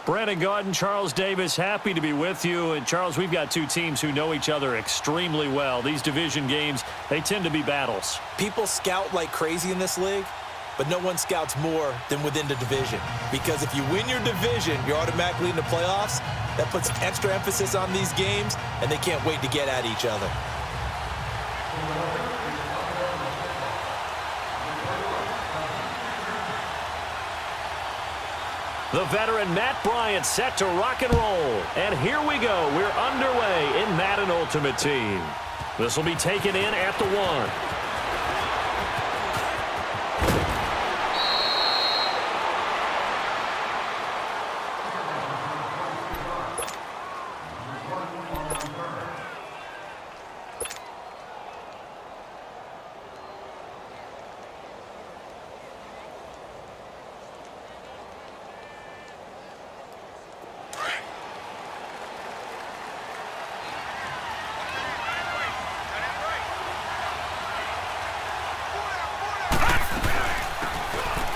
Brandon Gaudin, Charles Davis, happy to be with you. And, Charles, we've got two teams who know each other extremely well. These division games, they tend to be battles. People scout like crazy in this league, but no one scouts more than within the division. Because if you win your division, you're automatically in the playoffs. That puts extra emphasis on these games, and they can't wait to get at each other. The veteran Matt Bryant set to rock and roll. And here we go. We're underway in Madden Ultimate Team. This will be taken in at the 1.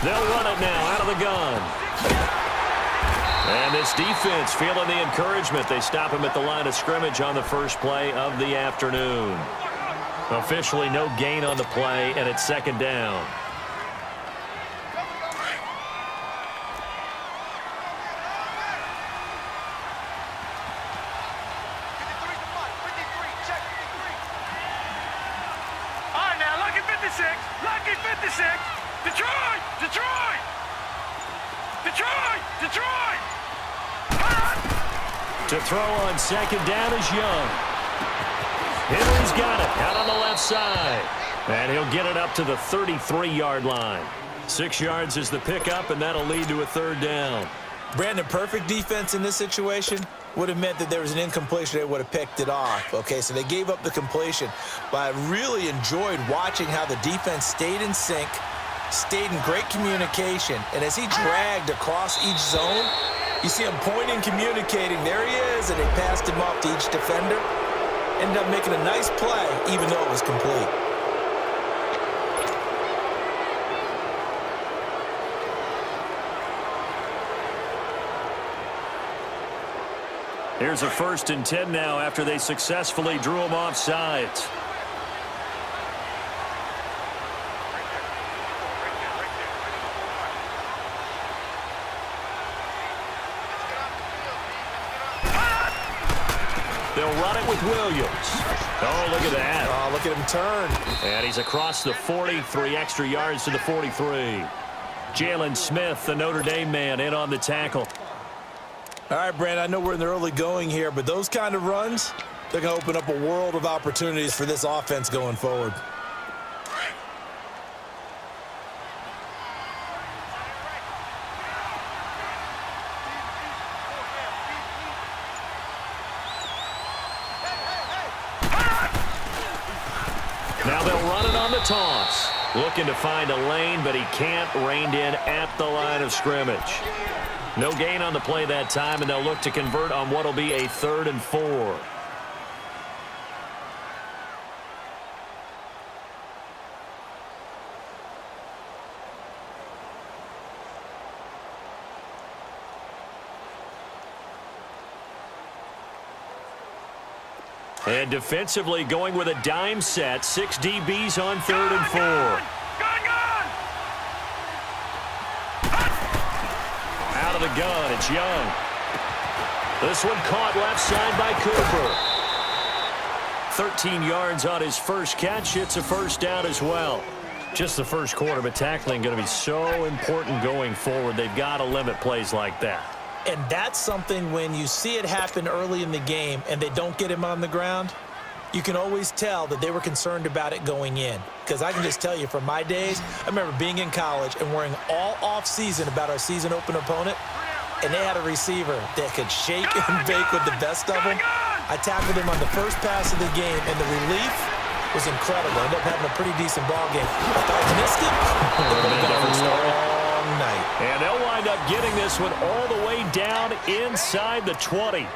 They'll run it now out of the gun. And this defense feeling the encouragement. They stop him at the line of scrimmage on the first play of the afternoon. Officially no gain on the play, and it's second down. All right, now, lucky 56. Lucky 56. Detroit! Detroit! Detroit! Detroit! To throw on second down is Young. Henry's got it out on the left side. And he'll get it up to the 33-yard line. 6 yards is the pickup, and that'll lead to a third down. Brandon, perfect defense in this situation would have meant that there was an incompletion. They would have picked it off. Okay, so they gave up the completion. But I really enjoyed watching how the defense stayed in sync, stayed in great communication, and as he dragged across each zone, you see him pointing, communicating. There he is, and they passed him off to each defender. Ended up making a nice play, even though it was complete. Here's a 1st and 10 now after they successfully drew him off sides. They'll run it with Williams. Oh, look at that. Oh, look at him turn. And he's across the 40, 3 extra yards to the 43. Jalen Smith, the Notre Dame man, in on the tackle. All right, Brandon, I know we're in the early going here, but those kind of runs, they're going to open up a world of opportunities for this offense going forward. Now they'll run it on the toss. Looking to find a lane, but he can't. Reined in at the line of scrimmage. No gain on the play that time, and they'll look to convert on what will be a 3rd and 4. And defensively going with a dime set. 6 DBs on 3rd and 4. Out of the gun, it's Young. This one caught left side by Cooper. 13 yards on his first catch. It's a first down as well. Just the first quarter, but tackling going to be so important going forward. They've got to limit plays like that. And that's something when you see it happen early in the game and they don't get him on the ground, you can always tell that they were concerned about it going in. Because I can just tell you from my days, I remember being in college and worrying all off-season about our season open opponent, and they had a receiver that could shake and bake with the best of them. I tackled him on the first pass of the game, and the relief was incredible. I ended up having a pretty decent ball game. If I missed it, it would have been a long night. And they'll wind up getting this one all the way down inside the 20.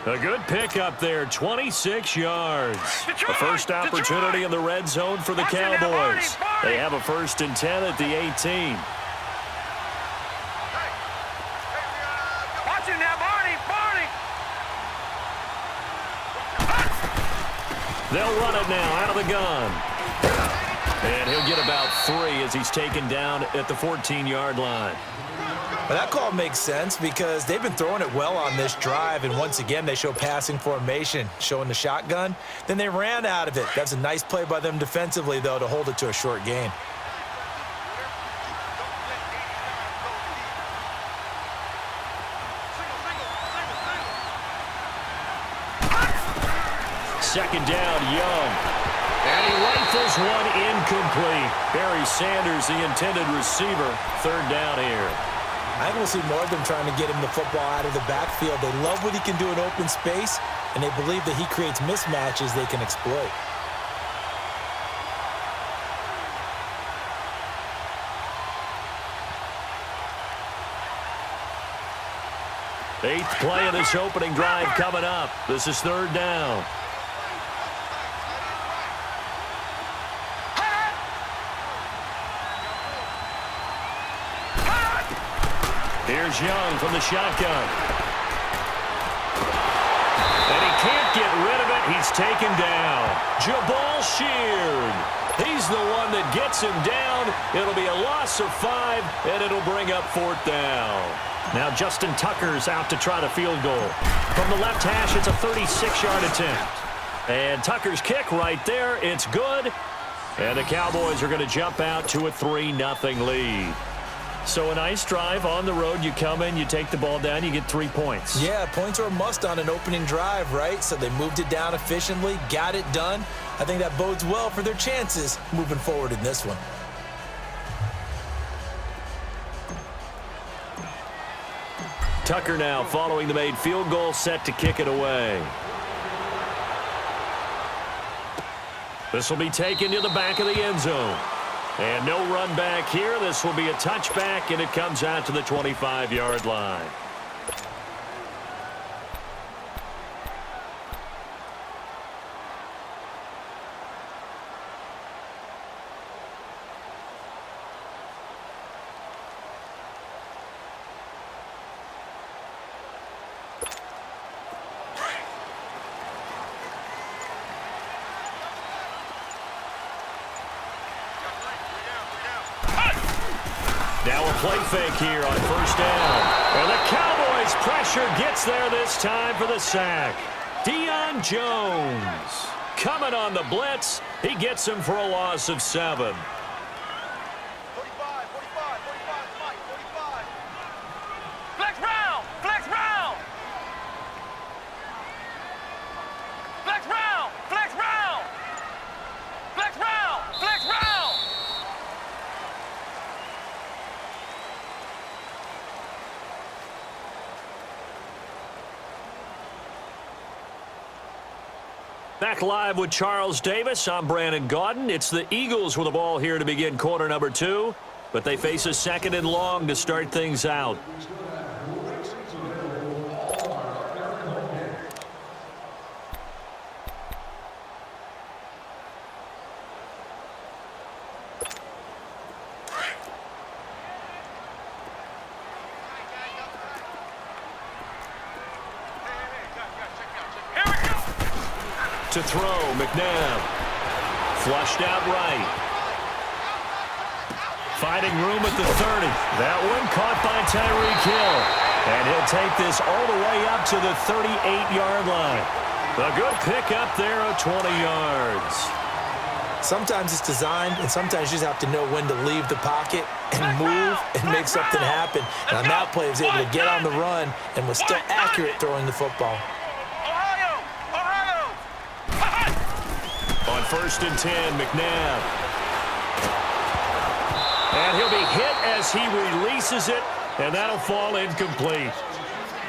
A good pickup there, 26 yards. The first opportunity in the red zone for the Cowboys. They have a 1st and 10 at the 18. Watch They'll run it now out of the gun. And he'll get about 3 as he's taken down at the 14-yard line. Well, that call makes sense because they've been throwing it well on this drive, and once again they show passing formation, showing the shotgun. Then they ran out of it. That's a nice play by them defensively, though, to hold it to a short gain. Second down, Young. And he rifles one incomplete. Barry Sanders, the intended receiver. Third down here. I think we'll see more of them trying to get him the football out of the backfield. They love what he can do in open space, and they believe that he creates mismatches they can exploit. Eighth play of this opening drive coming up. This is third down. Here's Young from the shotgun. And he can't get rid of it. He's taken down. Jabal Sheard. He's the one that gets him down. It'll be a loss of 5, and it'll bring up fourth down. Now Justin Tucker's out to try the field goal. From the left hash, it's a 36-yard attempt. And Tucker's kick right there. It's good. And the Cowboys are going to jump out to a 3-0 lead. So a nice drive on the road. You come in, you take the ball down, you get 3 points. Yeah, points are a must on an opening drive, right? So they moved it down efficiently, got it done. I think that bodes well for their chances moving forward in this one. Tucker now following the made field goal, set to kick it away. This will be taken to the back of the end zone. And no run back here. This will be a touchback, and it comes out to the 25-yard line. Now a play fake here on first down. And the Cowboys' pressure gets there this time for the sack. Deion Jones coming on the blitz. He gets him for a loss of 7. 45, 45, 45, Mike, 45. Flex round, flex round. Flex round, flex round. Flex round, flex round. Back live with Charles Davis. I'm Brandon Gaudin. It's the Eagles with the ball here to begin quarter number 2, but they face a second and long to start things out. To throw, McNabb. Flushed out right. Finding room at the 30. That one caught by Tyreek Hill. And he'll take this all the way up to the 38-yard line. A good pick up there of 20 yards. Sometimes it's designed, and sometimes you just have to know when to leave the pocket and move and make something happen. And on that play, he was able to get on the run and was still accurate throwing the football. On first and 10, McNabb. And he'll be hit as he releases it, and that'll fall incomplete.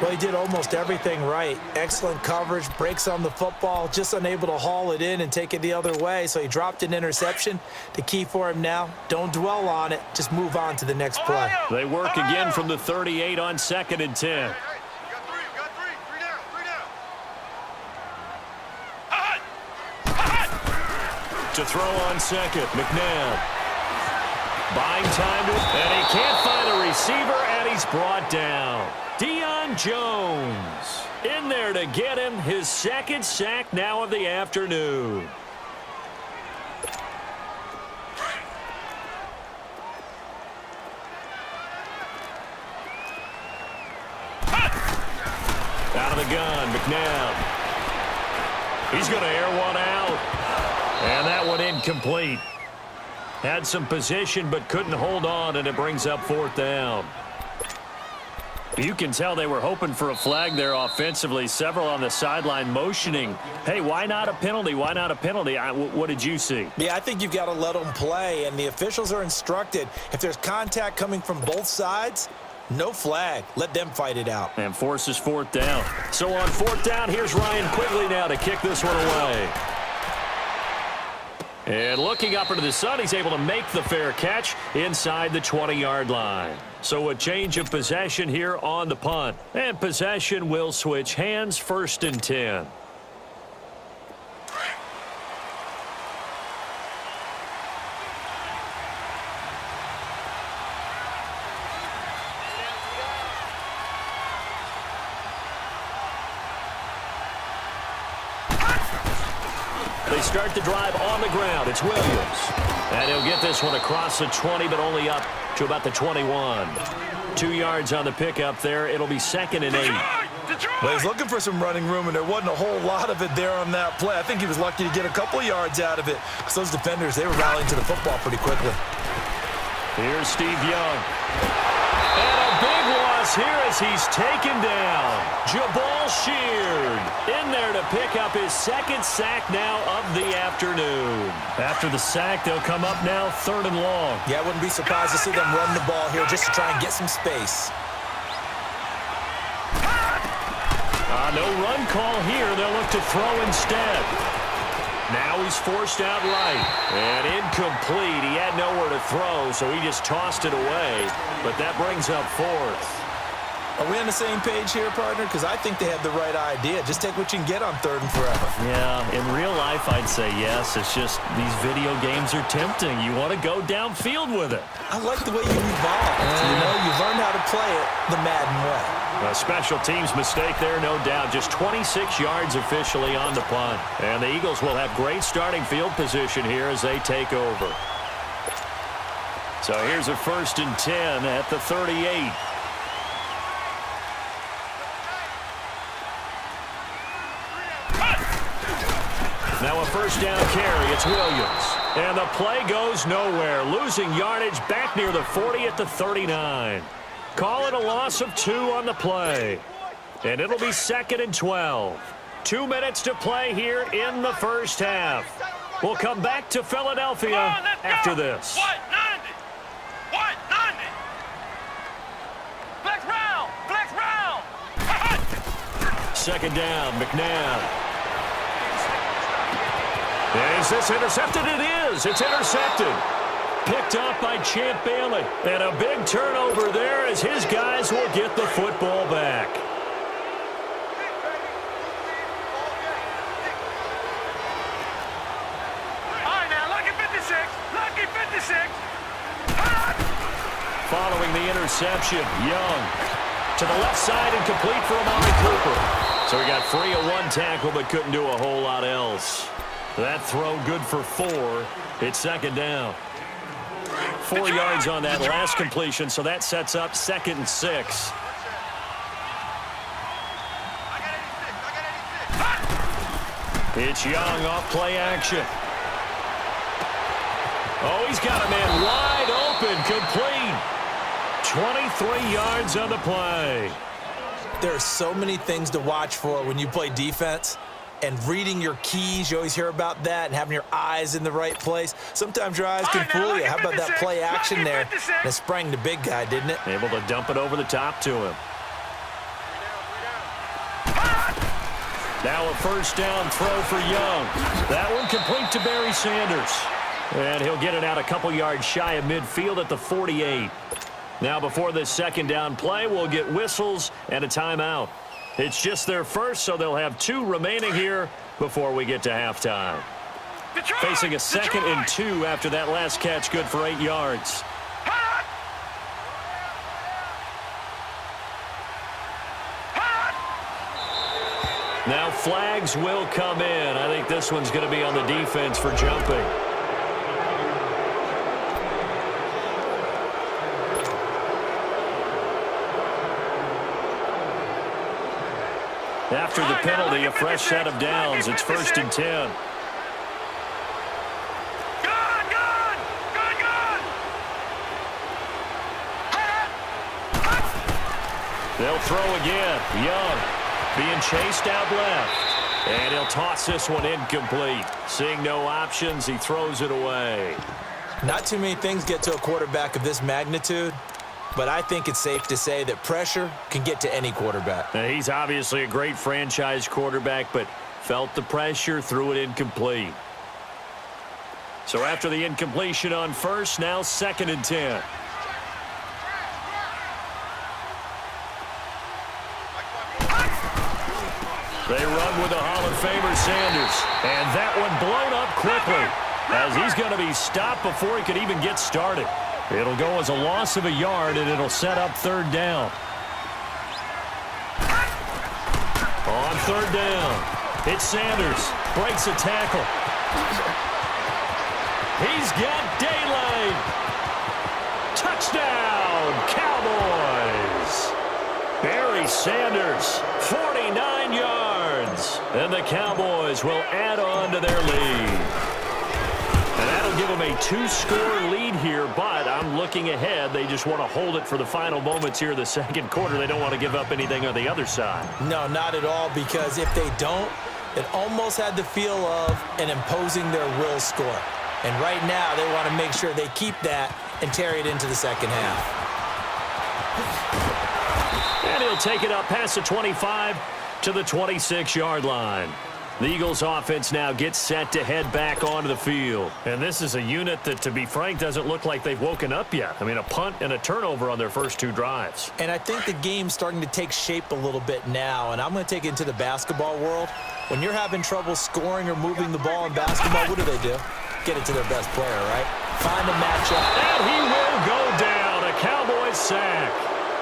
Well, he did almost everything right. Excellent coverage, breaks on the football, just unable to haul it in and take it the other way. So he dropped an interception. The key for him now, don't dwell on it. Just move on to the next play. They work again from the 38 on second and 10. To throw on second, McNabb. Buying time, and he can't find a receiver, and he's brought down. Deion Jones. In there to get him, his second sack now of the afternoon. Out of the gun, McNabb. He's going to air one out. And that one incomplete. Had some position but couldn't hold on, and it brings up fourth down. You can tell they were hoping for a flag there offensively. Several on the sideline motioning, hey, why not a penalty? Why not a penalty? What did you see? Yeah, I think you've got to let them play, and the officials are instructed. If there's contact coming from both sides, no flag. Let them fight it out. And forces fourth down. So on fourth down, here's Ryan Quigley now to kick this one away. And looking up into the sun, he's able to make the fair catch inside the 20-yard line. So a change of possession here on the punt. And possession will switch hands, 1st and 10. They start the drive on the ground. It's Williams. And he'll get this one across the 20, but only up to about the 21. 2 yards on the pickup there. It'll be 2nd and 8. Well, he's looking for some running room, and there wasn't a whole lot of it there on that play. I think he was lucky to get a couple of yards out of it, because those defenders, they were rallying to the football pretty quickly. Here's Steve Young. And a big loss here as he's taken down. Jabal Sheard in there to pick up his 2nd sack now of the afternoon. After the sack, they'll come up now 3rd and long. Yeah, I wouldn't be surprised to see them run the ball here just to try and get some space. No run call here. They'll look to throw instead. Now he's forced out right. And incomplete. He had nowhere to throw, so he just tossed it away. But that brings up 4th. Are we on the same page here, partner? Because I think they had the right idea. Just take what you can get on 3rd and forever. Yeah, in real life, I'd say yes. It's just these video games are tempting. You want to go downfield with it. I like the way you evolved. You know, you learned how to play it the Madden way. A special teams mistake there, no doubt. Just 26 yards officially on the punt. And the Eagles will have great starting field position here as they take over. So here's a 1st and 10 at the 38. Now a 1st down carry. It's Williams. And the play goes nowhere. Losing yardage back near the 40 at the 39. Call it a loss of 2 on the play. And it'll be 2nd and 12. 2 minutes to play here in the first half. We'll come back to Philadelphia after this. White 90. White 90. Flex round. Flex round. 2nd down, McNabb. Is this intercepted? It is. It's intercepted. Picked up by Champ Bailey. And a big turnover there as his guys will get the football back. All right, now, lucky 56. Lucky 56. Following the interception, Young to the left side and complete for Amari Cooper. So he got free of 1 tackle but couldn't do a whole lot else. That throw good for 4. It's 2nd down. 4 yards on that last completion, so that sets up 2nd and 6. It's Young off play action. Oh, he's got a man wide open, complete. 23 yards on the play. There are so many things to watch for when you play defense. And reading your keys, you always hear about that, and having your eyes in the right place. Sometimes your eyes can fool you. How about that play action there? And it sprang the big guy, didn't it? Able to dump it over the top to him. Now a 1st down throw for Young. That one complete to Barry Sanders. And he'll get it out a couple yards shy of midfield at the 48. Now before this 2nd down play, we'll get whistles and a timeout. It's just their first, so they'll have 2 remaining here before we get to halftime. Facing a 2nd and 2 after that last catch, good for 8 yards. Now flags will come in. I think this one's going to be on the defense for jumping. After the penalty, a fresh set of downs. It's 1st and 10. They'll throw again. Young being chased out left. And he'll toss this one incomplete. Seeing no options, he throws it away. Not too many things get to a quarterback of this magnitude, but I think it's safe to say that pressure can get to any quarterback. Now, he's obviously a great franchise quarterback, but felt the pressure, threw it incomplete. So after the incompletion on first, now 2nd and 10. They run with the Hall of Famer Sanders. And that one blown up quickly as he's going to be stopped before he could even get started. It'll go as a loss of a yard, and it'll set up 3rd down. On 3rd down, it's Sanders. Breaks a tackle. He's got daylight. Touchdown, Cowboys. Barry Sanders, 49 yards. And the Cowboys will add on to their lead. And that'll give them a 2-score lead here, but I'm looking ahead. They just want to hold it for the final moments here in the 2nd quarter. They don't want to give up anything on the other side. No, not at all, because if they don't, it almost had the feel of an imposing their will score. And right now, they want to make sure they keep that and carry it into the 2nd half. And he'll take it up past the 25 to the 26-yard line. The Eagles offense now gets set to head back onto the field. And this is a unit that, to be frank, doesn't look like they've woken up yet. I mean, a punt and a turnover on their first 2 drives. And I think the game's starting to take shape a little bit now, and I'm going to take it into the basketball world. When you're having trouble scoring or moving the ball in basketball, what do? Get it to their best player, right? Find a matchup. And he will go down. A Cowboys sack.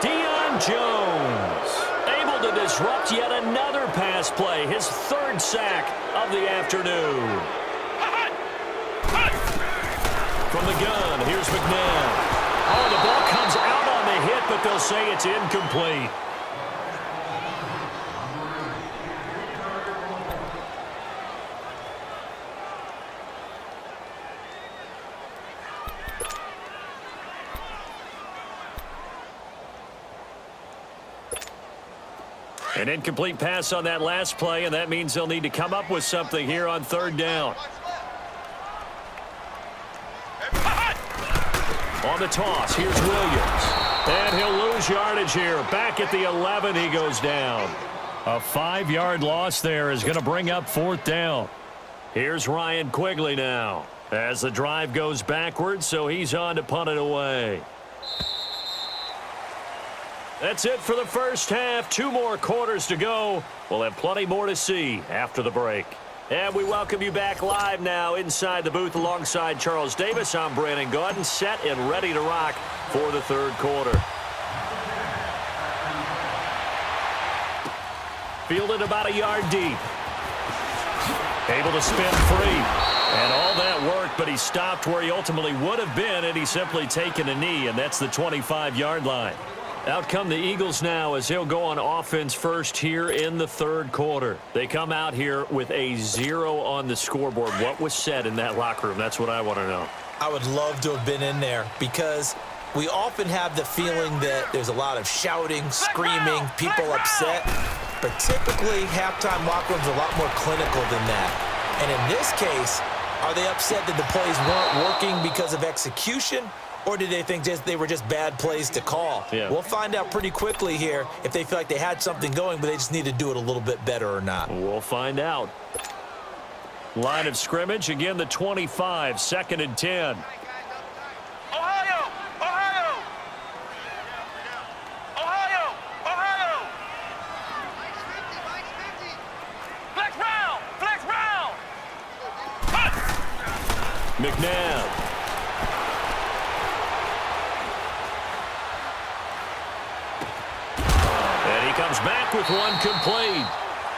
Deion Jones able to disrupt yet another pass play. His 3rd sack of the afternoon. From the gun, here's McNabb. Oh, the ball comes out on the hit, but they'll say it's incomplete. An incomplete pass on that last play, and that means they'll need to come up with something here on 3rd down. On the toss, here's Williams. And he'll lose yardage here. Back at the 11, he goes down. A 5-yard loss there is going to bring up 4th down. Here's Ryan Quigley now as the drive goes backwards, so he's on to punt it away. That's it for the first half. 2 more quarters to go. We'll have plenty more to see after the break. And we welcome you back live now inside the booth alongside Charles Davis. I'm Brandon Gaudin, set and ready to rock for the 3rd quarter. Fielded about a yard deep. Able to spin free. And all that work, but he stopped where he ultimately would have been had he simply taken a knee, and that's the 25-yard line. Out come the Eagles now as they'll go on offense first here in the 3rd quarter. They come out here with a 0 on the scoreboard. What was said in that locker room? That's what I want to know. I would love to have been in there because we often have the feeling that there's a lot of shouting, screaming, people upset. But typically, halftime locker rooms are a lot more clinical than that. And in this case, are they upset that the plays weren't working because of execution? Or did they think they were just bad plays to call? Yeah. We'll find out pretty quickly here if they feel like they had something going, but they just need to do it a little bit better or not. We'll find out. Line of scrimmage, again the 25, 2nd and 10. Ohio! Ohio! Ohio! Ohio! Flex round! Flex round! McNabb. And he comes back with one complete.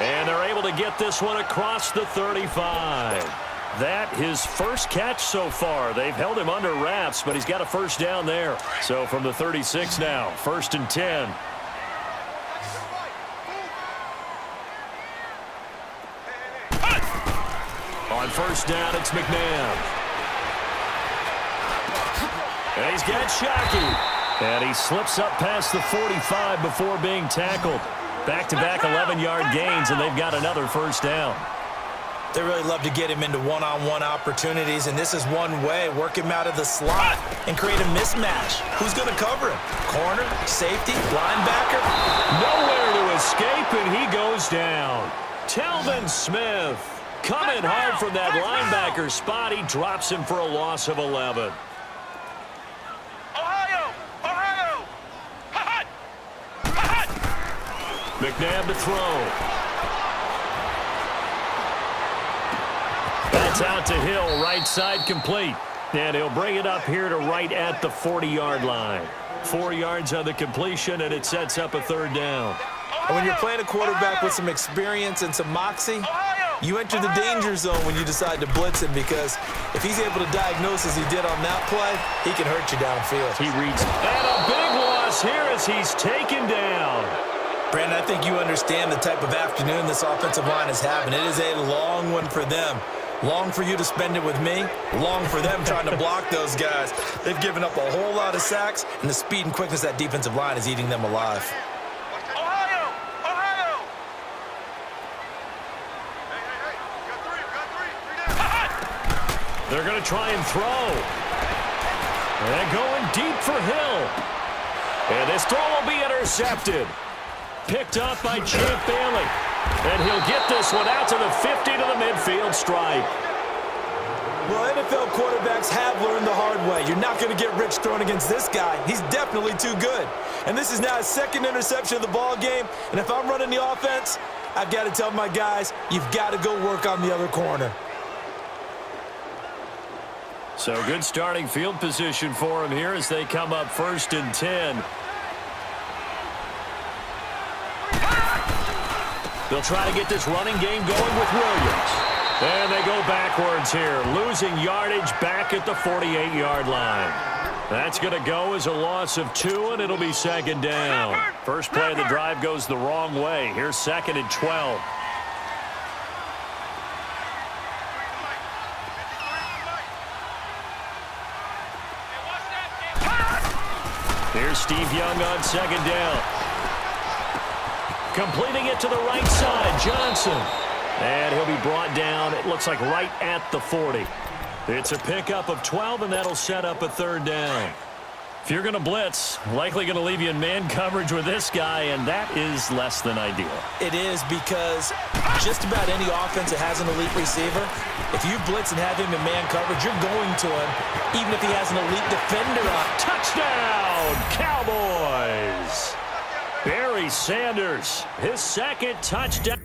And they're able to get this one across the 35. That his first catch so far. They've held him under wraps, but he's got a first down there. So from the 36 now, 1st and 10. On first down, it's McNabb. And he's got Shockey. And he slips up past the 45 before being tackled. Back-to-back 11-yard gains, and they've got another first down. They really love to get him into one-on-one opportunities, and this is one way. Work him out of the slot and create a mismatch. Who's going to cover him? Corner, safety, linebacker? Nowhere to escape, and he goes down. Telvin Smith coming hard from that linebacker spot. He drops him for a loss of 11. McNabb to throw. That's out to Hill, right side complete. And he'll bring it up here to right at the 40-yard line. 4 yards on the completion, and it sets up a third down. And when you're playing a quarterback with some experience and some moxie, you enter the danger zone when you decide to blitz him, because if he's able to diagnose as he did on that play, he can hurt you downfield. He reads. And a big loss here as he's taken down. Brandon, I think you understand the type of afternoon this offensive line is having. It is a long one for them. Long for you to spend it with me. Long for them trying to block those guys. They've given up a whole lot of sacks, and the speed and quickness of that defensive line is eating them alive. Ohio! Ohio! Hey. They're going to try and throw. And going deep for Hill. And this throw will be intercepted. Picked up by Champ Bailey. And he'll get this one out to the 50 to the midfield stripe. Well, NFL quarterbacks have learned the hard way. You're not going to get rich throwing against this guy. He's definitely too good. And this is now his second interception of the ball game. And if I'm running the offense, I've got to tell my guys, you've got to go work on the other corner. So good starting field position for him here as they come up 1st and 10. They'll try to get this running game going with Williams. And they go backwards here, losing yardage back at the 48-yard line. That's going to go as a loss of 2, and it'll be 2nd down. First play of the drive goes the wrong way. Here's 2nd and 12. Here's Steve Young on 2nd down. Completing it to the right side, Johnson. And he'll be brought down, it looks like right at the 40. It's a pickup of 12, and that'll set up a 3rd down. If you're going to blitz, likely going to leave you in man coverage with this guy, and that is less than ideal. It is, because just about any offense that has an elite receiver, if you blitz and have him in man coverage, you're going to him, even if he has an elite defender on. Touchdown, Cowboys! Barry Sanders, his 2nd touchdown.